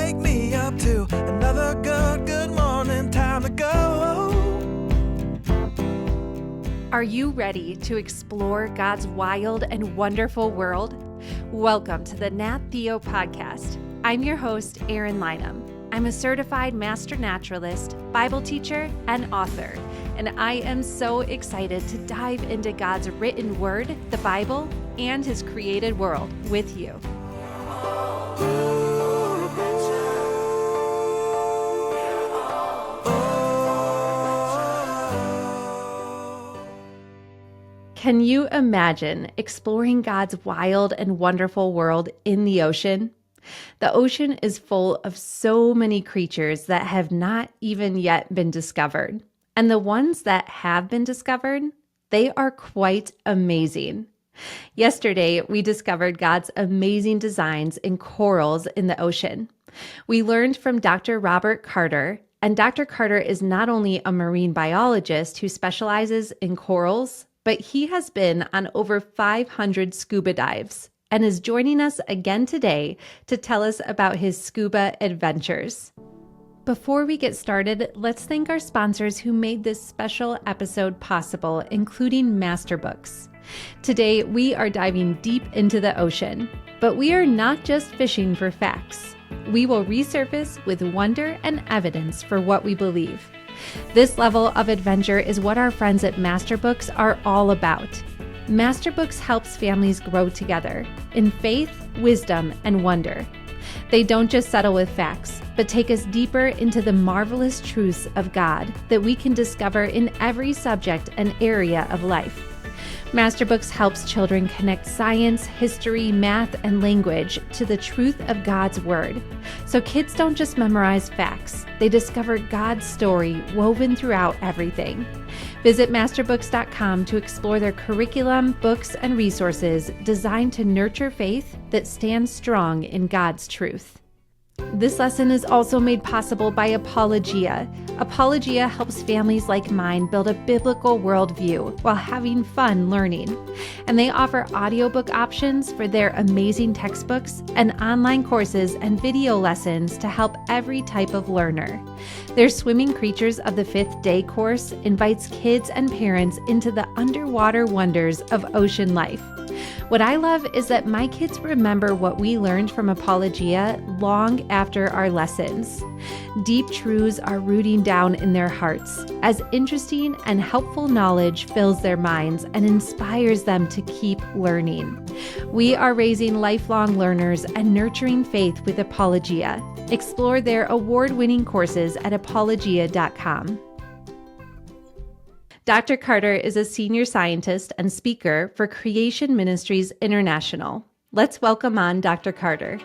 wake me up to another good morning, time to go. Are you ready to explore God's wild and wonderful world? Welcome to the Nat Theo podcast. I'm your host, Eryn. I'm a certified master naturalist, Bible teacher, and author, and I am so excited to dive into God's written word, the Bible, and his created world with you. Can you imagine exploring God's wild and wonderful world in the ocean? The ocean is full of so many creatures that have not even yet been discovered. And the ones that have been discovered, they are quite amazing. Yesterday, we discovered God's amazing designs in corals in the ocean. We learned from Dr. Robert Carter, and Dr. Carter is not only a marine biologist who specializes in corals, but he has been on over 500 scuba dives and is joining us again today to tell us about his scuba adventures. Before we get started, let's thank our sponsors who made this special episode possible, including Masterbooks. Today, we are diving deep into the ocean, but we are not just fishing for facts. We will resurface with wonder and evidence for what we believe. This level of adventure is what our friends at Masterbooks are all about. Masterbooks helps families grow together in faith, wisdom, and wonder. They don't just settle with facts, but take us deeper into the marvelous truths of God that we can discover in every subject and area of life. Masterbooks helps children connect science, history, math, and language to the truth of God's Word. So kids don't just memorize facts, they discover God's story woven throughout everything. Visit masterbooks.com to explore their curriculum, books, and resources designed to nurture faith that stands strong in God's truth. This lesson is also made possible by Apologia. Apologia helps families like mine build a biblical worldview while having fun learning. And they offer audiobook options for their amazing textbooks and online courses and video lessons to help every type of learner. Their Swimming Creatures of the Fifth Day course invites kids and parents into the underwater wonders of ocean life. What I love is that my kids remember what we learned from Apologia long after our lessons. Deep truths are rooting down in their hearts as interesting and helpful knowledge fills their minds and inspires them to keep learning. We are raising lifelong learners and nurturing faith with Apologia. Explore their award-winning courses at apologia.com. Dr. Carter is a senior scientist and speaker for Creation Ministries International. Let's welcome on Dr. Carter.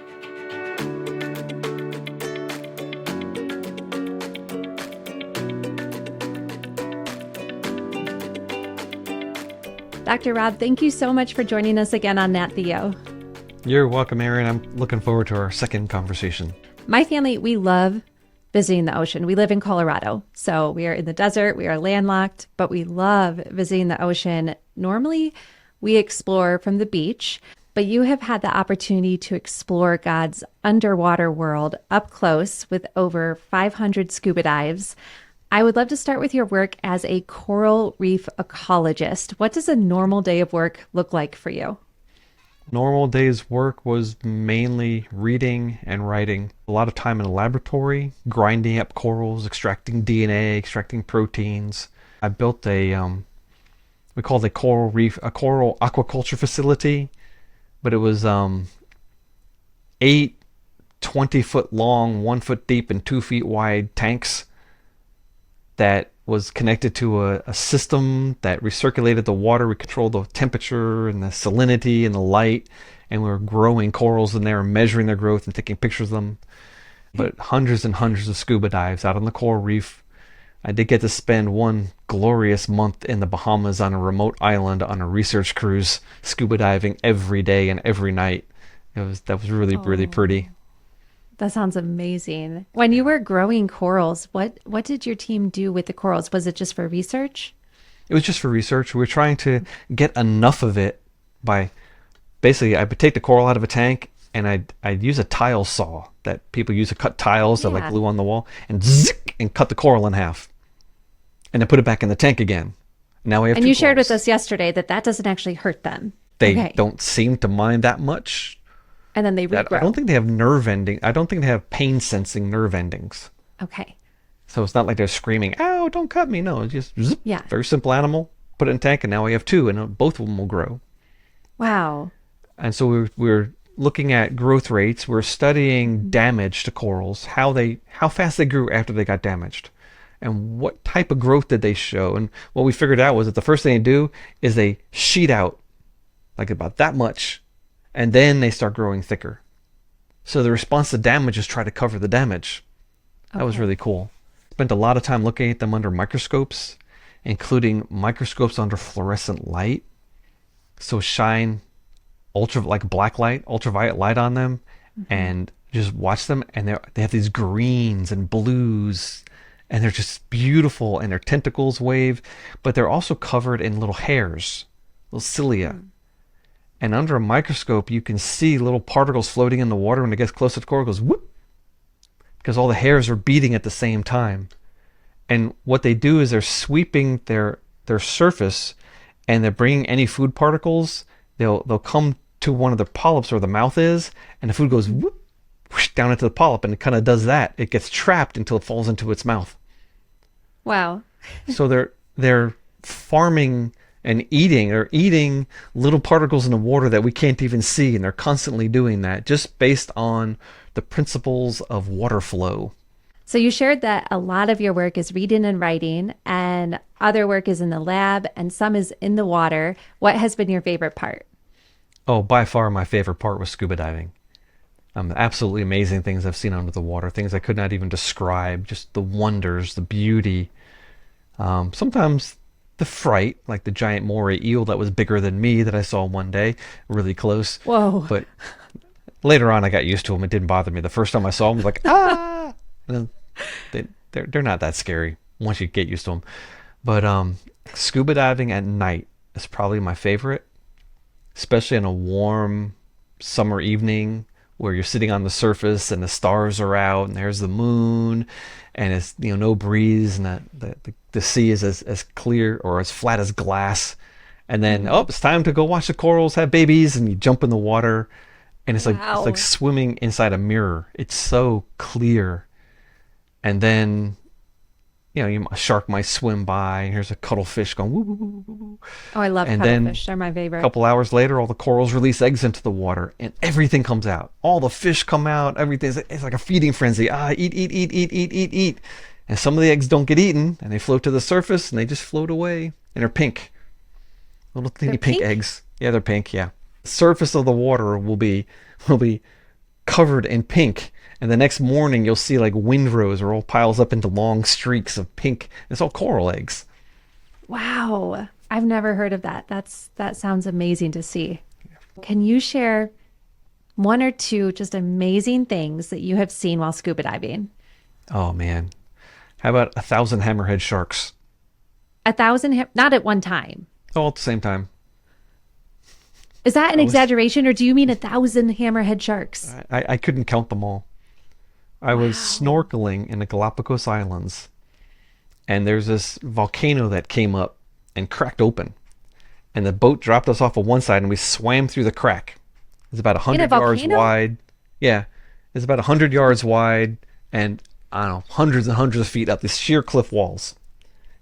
Dr. Rob, thank you so much for joining us again on Nat Theo. You're welcome, Eryn. I'm looking forward to our second conversation. My family, we love visiting the ocean. We live in Colorado, so we are in the desert, we are landlocked, but we love visiting the ocean. Normally, we explore from the beach, but you have had the opportunity to explore God's underwater world up close with over 500 scuba dives. I would love to start with your work as a coral reef ecologist. What does a normal day of work look like for you? Normal day's work was mainly reading and writing. A lot of time in the laboratory, grinding up corals, extracting DNA, extracting proteins. I built we called it a coral aquaculture facility, but it was 8 20-foot long, 1 foot deep, and 2 feet wide tanks that was connected to a system that recirculated the water. We controlled the temperature and the salinity and the light, and we were growing corals in there and measuring their growth and taking pictures of them. But hundreds and hundreds of scuba dives out on the coral reef. I did get to spend one glorious month in the Bahamas on a remote island on a research cruise, scuba diving every day and every night. That was really pretty. That sounds amazing. When you were growing corals, what did your team do with the corals? Was it just for research? It was just for research. We were trying to get enough of it by basically I would take the coral out of a tank and I'd use a tile saw that people use to cut tiles that like Yeah. glue on the wall, and zik, and cut the coral in half, and then put it back in the tank again. Now we have And two you shared with corals. us yesterday that that doesn't actually hurt them. They Okay. don't seem to mind that much. And then they That regrow. I don't think they have nerve ending. I don't think they have pain sensing nerve endings. Okay. So it's not like they're screaming, "Ow, don't cut me!" No, it's just zip, Yeah. very simple animal. Put it in a tank, and now we have two, and both of them will grow. Wow. And so we're looking at growth rates. We're studying damage to corals, how fast they grew after they got damaged, and what type of growth did they show. And what we figured out was that the first thing they do is they sheet out like about that much, and then they start growing thicker. So the response to damage is try to cover the damage. That was Okay. really cool. Spent a lot of time looking at them under microscopes, including microscopes under fluorescent light. So shine ultraviolet light on them, and just watch them, and they have these greens and blues, and they're just beautiful, and their tentacles wave, but they're also covered in little hairs, little cilia. And under a microscope, you can see little particles floating in the water. When it gets close to the coral, it goes whoop, because all the hairs are beating at the same time. And what they do is they're sweeping their surface, and they're bringing any food particles. They'll come to one of the polyps where the mouth is, and the food goes whoop, whoosh, down into the polyp, and it kind of does that. It gets trapped until it falls into its mouth. Wow. So they're farming and eating. They're eating little particles in the water that we can't even see, and they're constantly doing that just based on the principles of water flow. So you shared that a lot of your work is reading and writing, and other work is in the lab, and some is in the water. What has been your favorite part? Oh, by far my favorite part was scuba diving. Absolutely amazing things I've seen under the water, things I could not even describe, just the wonders, the beauty. Sometimes the fright, like the giant moray eel that was bigger than me that I saw one day, really close. Whoa. But later on, I got used to them. It didn't bother me. The first time I saw them, I was like, ah! And they're not that scary once you get used to them. But scuba diving at night is probably my favorite, especially on a warm summer evening where you're sitting on the surface and the stars are out and there's the moon and it's no breeze, and the sea is as clear or as flat as glass. And then it's time to go watch the corals have babies, and you jump in the water, and it's Wow. like swimming inside a mirror. It's so clear. And then a shark might swim by, and here's a cuttlefish going woo, woo, woo, woo, woo. Oh, I love And then cuttlefish. They're my A favorite. couple hours later, all the corals release eggs into the water, and everything comes out. All the fish come out. It's like a feeding frenzy. Eat, eat, eat, eat, eat, eat, eat. And some of the eggs don't get eaten, and they float to the surface, and they just float away. And they're pink. Little teeny They're pink pink? eggs. Yeah, they're pink, yeah. The surface of the water will be covered in pink. And the next morning, you'll see like windrows are all piles up into long streaks of pink. It's all coral eggs. Wow. I've never heard of that. That sounds amazing to see. Can you share one or two just amazing things that you have seen while scuba diving? Oh, man. How about 1,000 hammerhead sharks? 1,000, not at one time. All at the same time. Is that an exaggeration, or do you mean 1,000 hammerhead sharks? I couldn't count them all. I was snorkeling in the Galapagos Islands, and there's this volcano that came up and cracked open. And the boat dropped us off of one side, and we swam through the crack. It's about 100 yards volcano? wide. Yeah, it's about 100 yards wide, and I don't know, hundreds and hundreds of feet up these sheer cliff walls.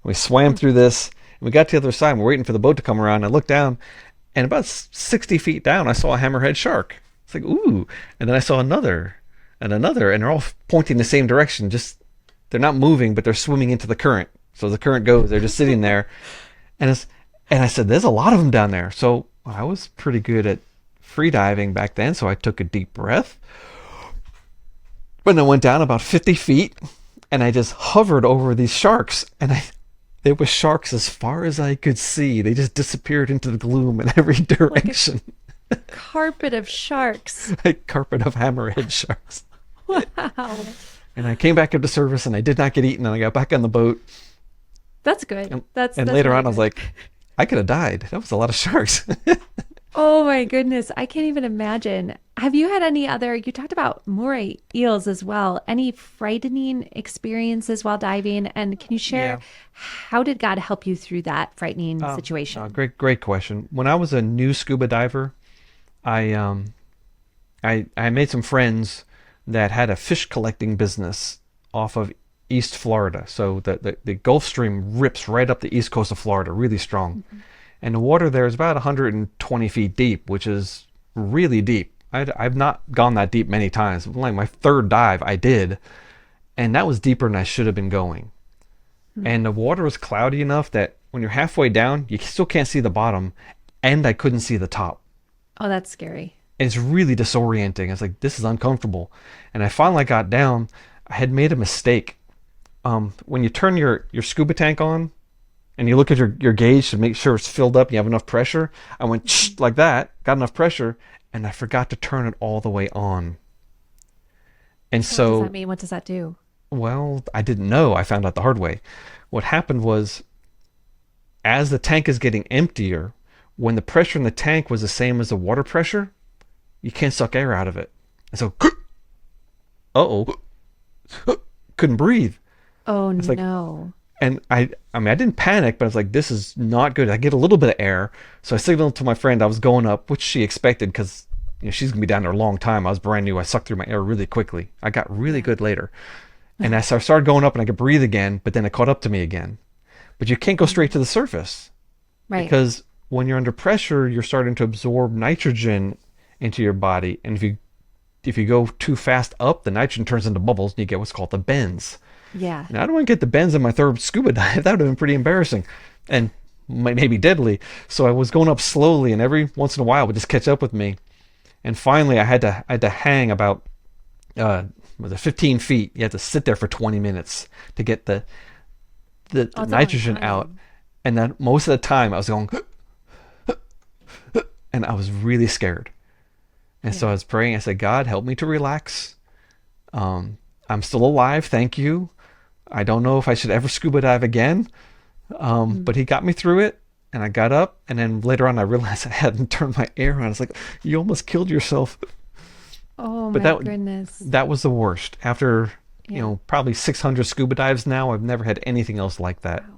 We swam through this, and we got to the other side, and we're waiting for the boat to come around. And I looked down, and about 60 feet down, I saw a hammerhead shark. It's like, ooh. And then I saw another, and they're all pointing the same direction. Just, they're not moving, but they're swimming into the current. So the current goes, they're just sitting there. And I said, there's a lot of them down there. So I was pretty good at free diving back then, so I took a deep breath. But I went down about 50 feet, and I just hovered over these sharks, and there were sharks as far as I could see. They just disappeared into the gloom in every direction. Carpet of sharks. A carpet of hammerhead sharks. Wow. And I came back up to surface, and I did not get eaten, and I got back on the boat. That's good. That's Later really on, I was good. like, I could have died. That was a lot of sharks. Oh my goodness. I can't even imagine Have you had any other, you talked about moray eels as well, any frightening experiences while diving? And can you share Yeah. how did God help you through that frightening situation? Great question. When I was a new scuba diver, I I made some friends that had a fish collecting business off of East Florida. So the Gulf Stream rips right up the east coast of Florida, really strong. And the water there is about 120 feet deep, which is really deep. I've not gone that deep many times. Like my third dive, I did, and that was deeper than I should have been going. And the water was cloudy enough that when you're halfway down, you still can't see the bottom, and I couldn't see the top. Oh, that's scary. And it's really disorienting. It's like, this is uncomfortable. And I finally got down. I had made a mistake. When you turn your scuba tank on and you look at your gauge to make sure it's filled up, you have enough pressure. I went like that, got enough pressure, and I forgot to turn it all the way on. And So what does that so, mean? What does that do? well, I didn't know. I found out the hard way. What happened was, as the tank is getting emptier, when the pressure in the tank was the same as the water pressure, you can't suck air out of it. And so, uh-oh, couldn't breathe. Oh, It's like, no. and I mean, I didn't panic, but I was like, this is not good. I get a little bit of air. So I signaled to my friend I was going up, which she expected because she's going to be down there a long time. I was brand new. I sucked through my air really quickly. I got really good later. And as I started going up and I could breathe again, but then it caught up to me again. But you can't go straight to the surface Right. because when you're under pressure, you're starting to absorb nitrogen into your body. And if you go too fast up, the nitrogen turns into bubbles and you get what's called the bends. Yeah. And I don't want to get the bends in my third scuba dive. That would have been pretty embarrassing and maybe deadly. So I was going up slowly, and every once in a while it would just catch up with me. And finally, I had to hang about was it 15 feet. You had to sit there for 20 minutes to get the Oh, it's a long nitrogen out. time. And then most of the time I was going, and I was really scared. And so I Yeah. was praying. I said, God, help me to relax. I'm still alive. Thank you. I don't know if I should ever scuba dive again. But he got me through it, and I got up. And then later on, I realized I hadn't turned my air on. It's like, you almost killed yourself. Oh, But my that goodness. that was the worst. After Yeah. probably 600 scuba dives now, I've never had anything else like that. Wow.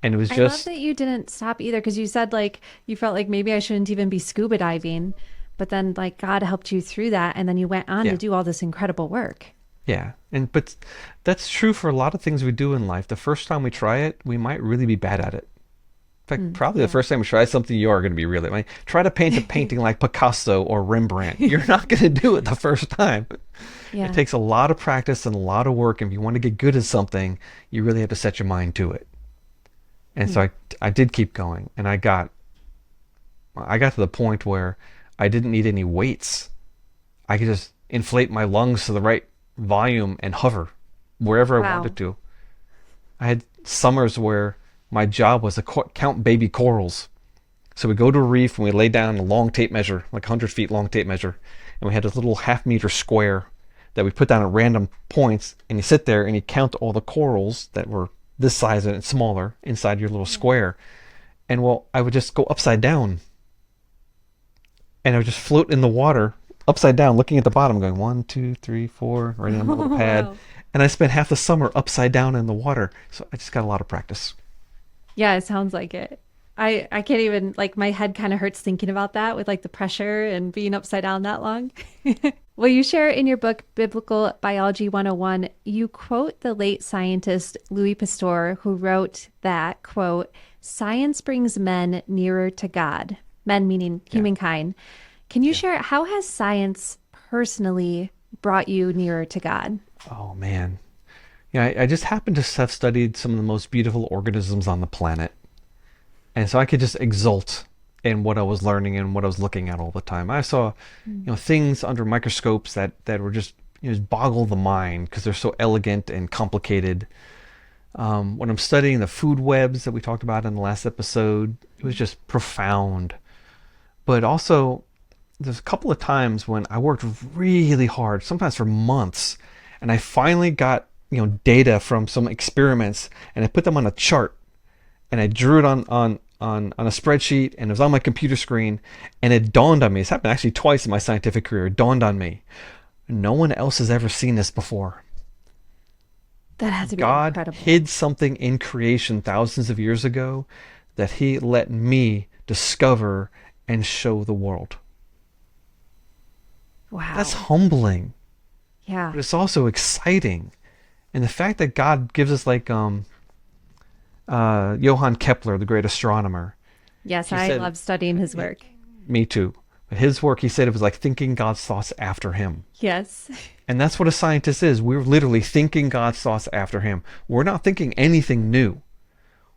And it was I love just that you didn't stop either because you said like you felt like maybe I shouldn't even be scuba diving, but then like God helped you through that and then you went on to yeah, do all this incredible work. yeah. And but that's true for a lot of things we do in life. The first time we try it, we might really be bad at it. In fact, probably the Yeah. first time you try something, you are going to be really. I mean, try to paint a painting like Picasso or Rembrandt. You're not going to do it the first time. It Yeah. takes a lot of practice and a lot of work. And if you want to get good at something, you really have to set your mind to it. And so I did keep going, and I got to the point where I didn't need any weights. I could just inflate my lungs to the right volume and hover wherever I Wow. wanted to. I had summers where my job was to count baby corals. So we go to a reef and we lay down a long tape measure, like 100 feet long tape measure, and we had this little half-meter square that we put down at random points, and you sit there and you count all the corals that were this size and smaller inside your little square. And well, I would just go upside down, and I would just float in the water upside down, looking at the bottom, going 1, 2, 3, 4, right on my little pad. Wow. And I spent half the summer upside down in the water, so I just got a lot of practice. Yeah, it sounds like it. I can't even like my head kind of hurts thinking about that with like the pressure and being upside down that long. Well, you share in your book Biblical Biology 101, you quote the late scientist Louis Pasteur who wrote that quote, "Science brings men nearer to God." Men meaning Yeah, humankind. Can you yeah. share how has science personally brought you nearer to God? Oh man, yeah. I just happened to have studied some of the most beautiful organisms on the planet, and so I could just exult in what I was learning and what I was looking at all the time. I saw, things under microscopes that were just just boggle the mind because they're so elegant and complicated. When I'm studying the food webs that we talked about in the last episode, it was just profound. But also, there's a couple of times when I worked really hard, sometimes for months, and I finally got data from some experiments, and I put them on a chart, and I drew it on on a spreadsheet, and it was on my computer screen, and it dawned on me. It's happened actually twice in my scientific career. It dawned on me. No one else has ever seen this before. That has to be God incredible. hid something in creation thousands of years ago that he let me discover and show the world. Wow. That's humbling, Yeah. but it's also exciting. And the fact that God gives us like Johann Kepler, the great astronomer. Yes, He I said- love studying his work. Me too. But his work, he said, it was like thinking God's thoughts after him. Yes. And that's what a scientist is. We're literally thinking God's thoughts after him. We're not thinking anything new.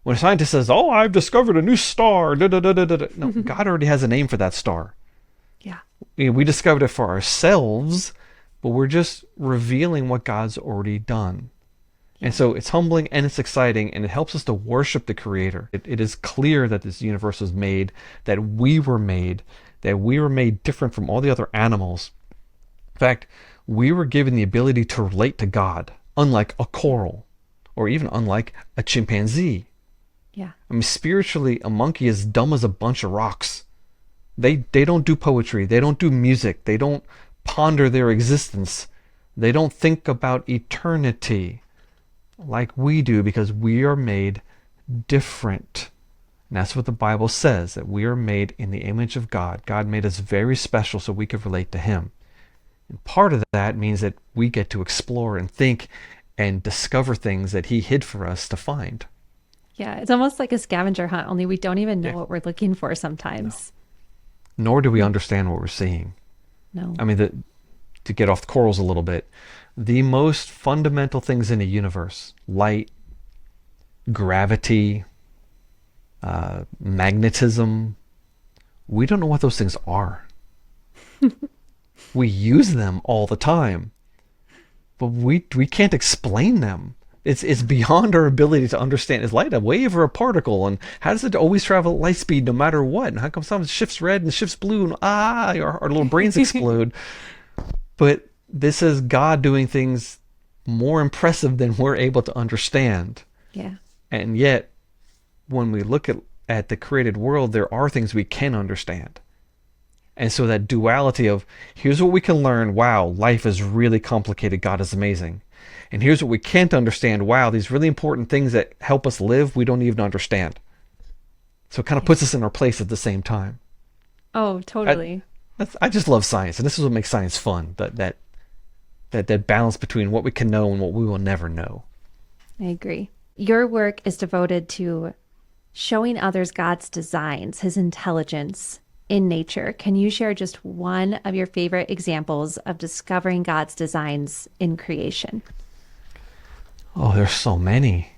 When a scientist says, "Oh, I've discovered a new star," no, God already has a name for that star. Yeah. We discovered it for ourselves, but we're just revealing what God's already done. And so it's humbling and it's exciting, and it helps us to worship the Creator. It is clear that this universe was made, that we were made different from all the other animals. In fact, we were given the ability to relate to God, unlike a coral, or even unlike a chimpanzee. Yeah. I mean, spiritually, a monkey is dumb as a bunch of rocks. They don't do poetry. They don't do music. They don't ponder their existence. They don't think about eternity like we do, because we are made different. And that's what the Bible says, that we are made in the image of God. God made us very special so we could relate to him. And part of that means that we get to explore and think and discover things that he hid for us to find. Yeah. It's almost like a scavenger hunt, only we don't even know what we're looking for sometimes. Nor do we understand what we're seeing. No. I mean, to get off the corals a little bit, the most fundamental things in the universe, light, gravity, magnetism, we don't know what those things are. We use them all the time, but we can't explain them. It's beyond our ability to understand. Is light a wave or a particle? And how does it always travel at light speed no matter what? And how come sometimes it shifts red and shifts blue and our little brains explode? But this is God doing things more impressive than we're able to understand. Yeah. And yet, when we look at the created world, there are things we can understand. And so that duality of, here's what we can learn, wow, life is really complicated, God is amazing. And here's what we can't understand, wow, these really important things that help us live, we don't even understand. So it kind of puts us in our place at the same time. Oh, totally. I just love science, and this is what makes science fun, that balance between what we can know and what we will never know. I agree. Your work is devoted to showing others God's designs, his intelligence in nature. Can you share just one of your favorite examples of discovering God's designs in creation? Oh, there's so many.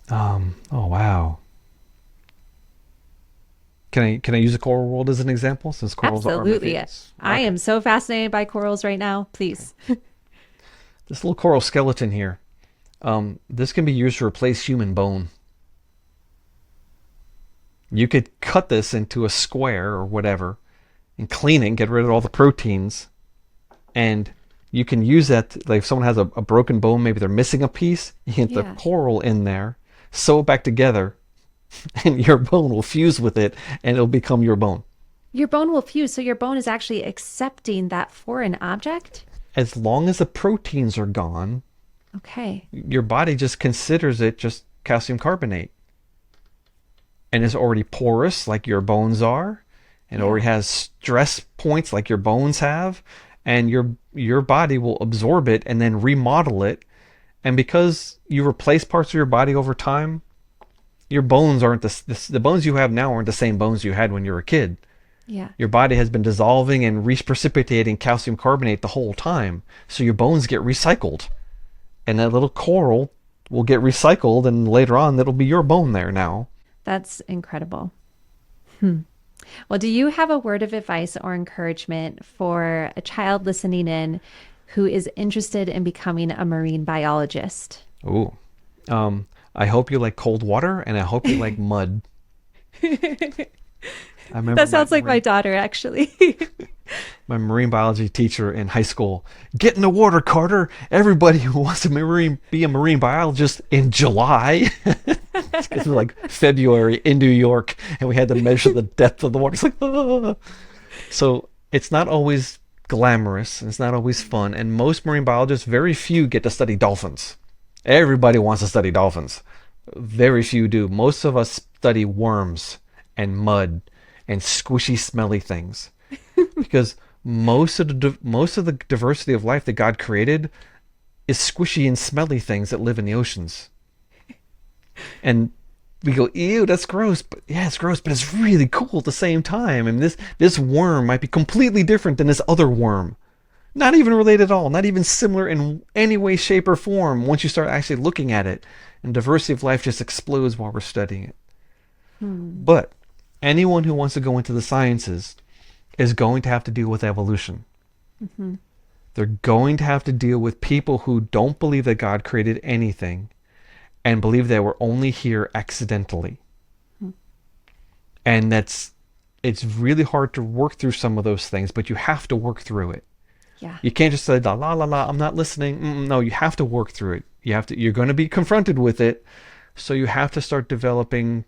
Oh, wow. Can I use the coral world as an example, since corals are my Absolutely. favorites? I am so fascinated by corals right now. Please. This little coral skeleton here, this can be used to replace human bone. You could cut this into a square or whatever and clean it and get rid of all the proteins. And you can use that, like if someone has a broken bone, maybe they're missing a piece, you get the coral in there, sew it back together, and your bone will fuse with it and it'll become your bone. Your bone will fuse, so your bone is actually accepting that foreign object? As long as the proteins are gone, Okay. your body just considers it just calcium carbonate. And it's already porous like your bones are, and already has stress points like your bones have, and your body will absorb it and then remodel it. And because you replace parts of your body over time, your bones aren't the bones you have now aren't the same bones you had when you were a kid. Yeah. Your body has been dissolving and reprecipitating calcium carbonate the whole time, so your bones get recycled, and that little coral will get recycled, and later on that'll be your bone there now. That's incredible. Well, do you have a word of advice or encouragement for a child listening in who is interested in becoming a marine biologist? Ooh. I hope you like cold water, and I hope you like mud. I remember That sounds like my daughter, actually. my marine biology teacher in high school. Get in the water, Carter. Everybody who wants to be a marine biologist in July. It was like February in New York, and we had to measure the depth of the water. It's like, ah. So it's not always glamorous, and it's not always fun. And most marine biologists, very few get to study dolphins. Everybody wants to study dolphins. Very few do. Most of us study worms and mud and squishy, smelly things, because most of the diversity of life that God created is squishy and smelly things that live in the oceans. And we go, ew, that's gross. But yeah, it's gross, but it's really cool at the same time. And this worm might be completely different than this other worm. Not even related at all, not even similar in any way, shape, or form once you start actually looking at it. And diversity of life just explodes while we're studying it. But anyone who wants to go into the sciences is going to have to deal with evolution. They're going to have to deal with people who don't believe that God created anything and believe that we're only here accidentally. And it's really hard to work through some of those things, but you have to work through it. Yeah. You can't just say, la, la, la, I'm not listening. No, you have to work through it. You're going to be confronted with it. So you have to start developing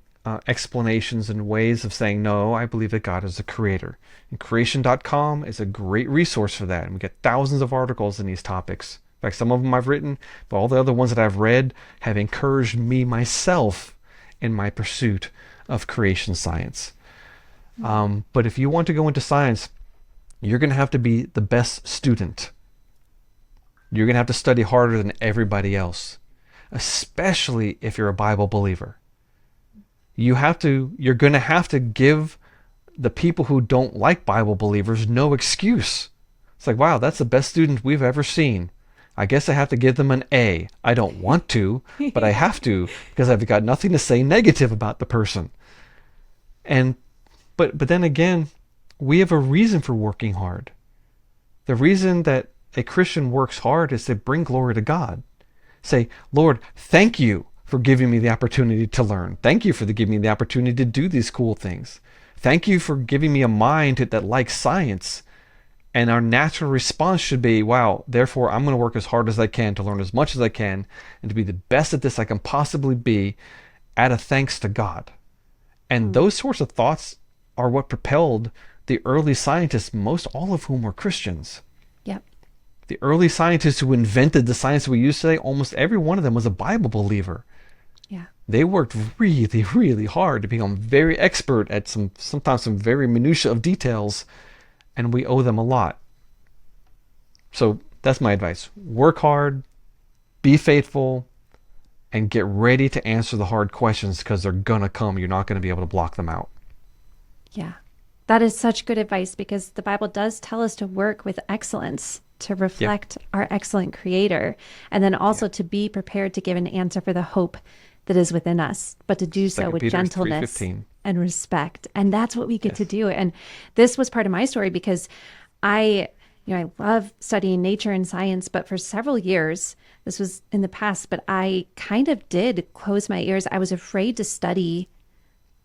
explanations and ways of saying, no, I believe that God is the creator. And creation.com is a great resource for that. And we get thousands of articles in these topics. In fact, some of them I've written, but all the other ones that I've read have encouraged me myself in my pursuit of creation science. But if you want to go into science, you're going to have to be the best student. You're going to have to study harder than everybody else, especially if you're a Bible believer. You're going to have to give the people who don't like Bible believers no excuse. It's like, wow, that's the best student we've ever seen. I guess I have to give them an A. I don't want to, but I have to, because I've got nothing to say negative about the person. But then again, we have a reason for working hard. The reason that a Christian works hard is to bring glory to God. Say, Lord, thank you for giving me the opportunity to learn. Thank you for giving me the opportunity to do these cool things. Thank you for giving me a mind that likes science. And our natural response should be, wow, therefore I'm going to work as hard as I can to learn as much as I can and to be the best at this I can possibly be, out of thanks to God. And those sorts of thoughts are what propelled the early scientists, most all of whom were Christians. Yep. The early scientists who invented the science we use today, almost every one of them was a Bible believer. Yeah. They worked really, really hard to become very expert at sometimes some very minutiae of details, and we owe them a lot. So that's my advice. Work hard, be faithful, and get ready to answer the hard questions, because they're going to come. You're not going to be able to block them out. Yeah. That is such good advice, because the Bible does tell us to work with excellence, to reflect our excellent creator, and then also to be prepared to give an answer for the hope that is within us, but to do so with gentleness and respect. And that's what we get to do. And this was part of my story, because I love studying nature and science, but for several years, this was in the past, but I kind of did close my ears. I was afraid to study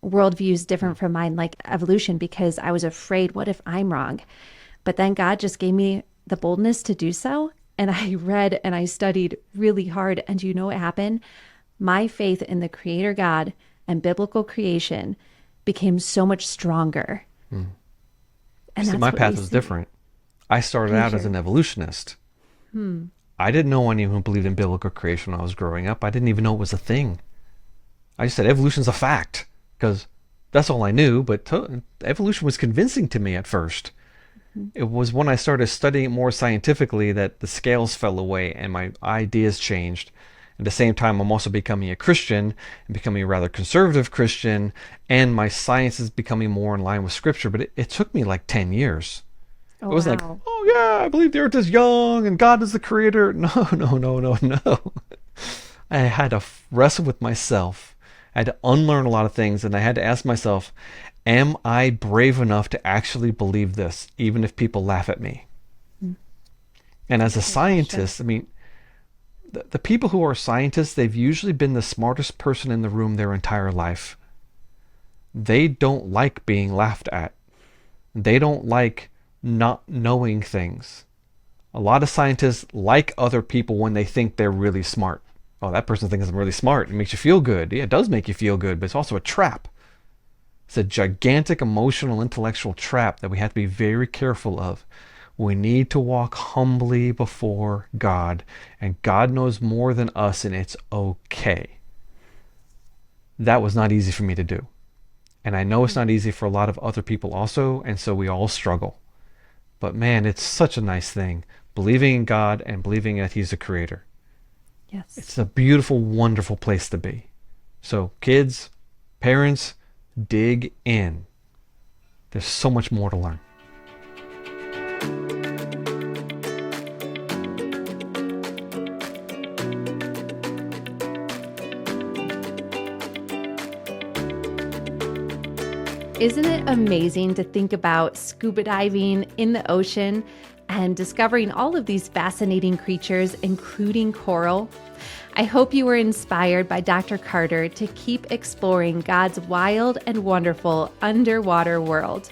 worldviews different from mine, like evolution, because I was afraid, what if I'm wrong? But then God just gave me the boldness to do so. And I read and I studied really hard. And you know what happened? My faith in the Creator God and biblical creation became so much stronger. And See, my path was different. I started out as an evolutionist. I didn't know anyone who believed in biblical creation when I was growing up. I didn't even know it was a thing. I just said evolution's a fact, because that's all I knew. But evolution was convincing to me at first. It was when I started studying it more scientifically that the scales fell away and my ideas changed. At the same time, I'm also becoming a Christian and becoming a rather conservative Christian, and my science is becoming more in line with Scripture. But it took me like 10 years. It was like, oh yeah, I believe the earth is young and God is the creator. No. I had to wrestle with myself. I had to unlearn a lot of things, and I had to ask myself, am I brave enough to actually believe this, even if people laugh at me? And as a scientist, I mean, the people who are scientists, they've usually been the smartest person in the room their entire life. They don't like being laughed at. They don't like not knowing things. A lot of scientists like other people when they think they're really smart. Oh, that person thinks I'm really smart. It makes you feel good. Yeah, it does make you feel good, but it's also a trap. It's a gigantic emotional, intellectual trap that we have to be very careful of. We need to walk humbly before God, and God knows more than us, and it's okay. That was not easy for me to do. And I know it's not easy for a lot of other people also, and so we all struggle. But man, it's such a nice thing, believing in God and believing that He's the creator. Yes. It's a beautiful, wonderful place to be. So kids, parents, dig in. There's so much more to learn. Isn't it amazing to think about scuba diving in the ocean and discovering all of these fascinating creatures, including coral? I hope you were inspired by Dr. Carter to keep exploring God's wild and wonderful underwater world.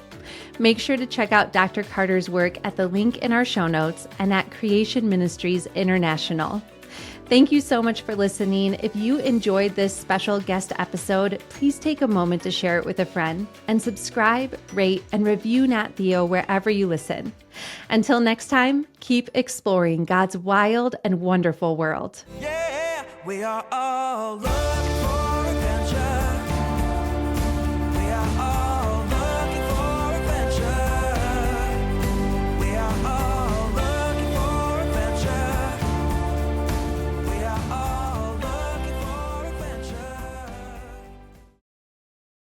Make sure to check out Dr. Carter's work at the link in our show notes and at Creation Ministries International. Thank you so much for listening. If you enjoyed this special guest episode, please take a moment to share it with a friend and subscribe, rate, and review Nat Theo wherever you listen. Until next time, keep exploring God's wild and wonderful world. Yeah, we are all loved.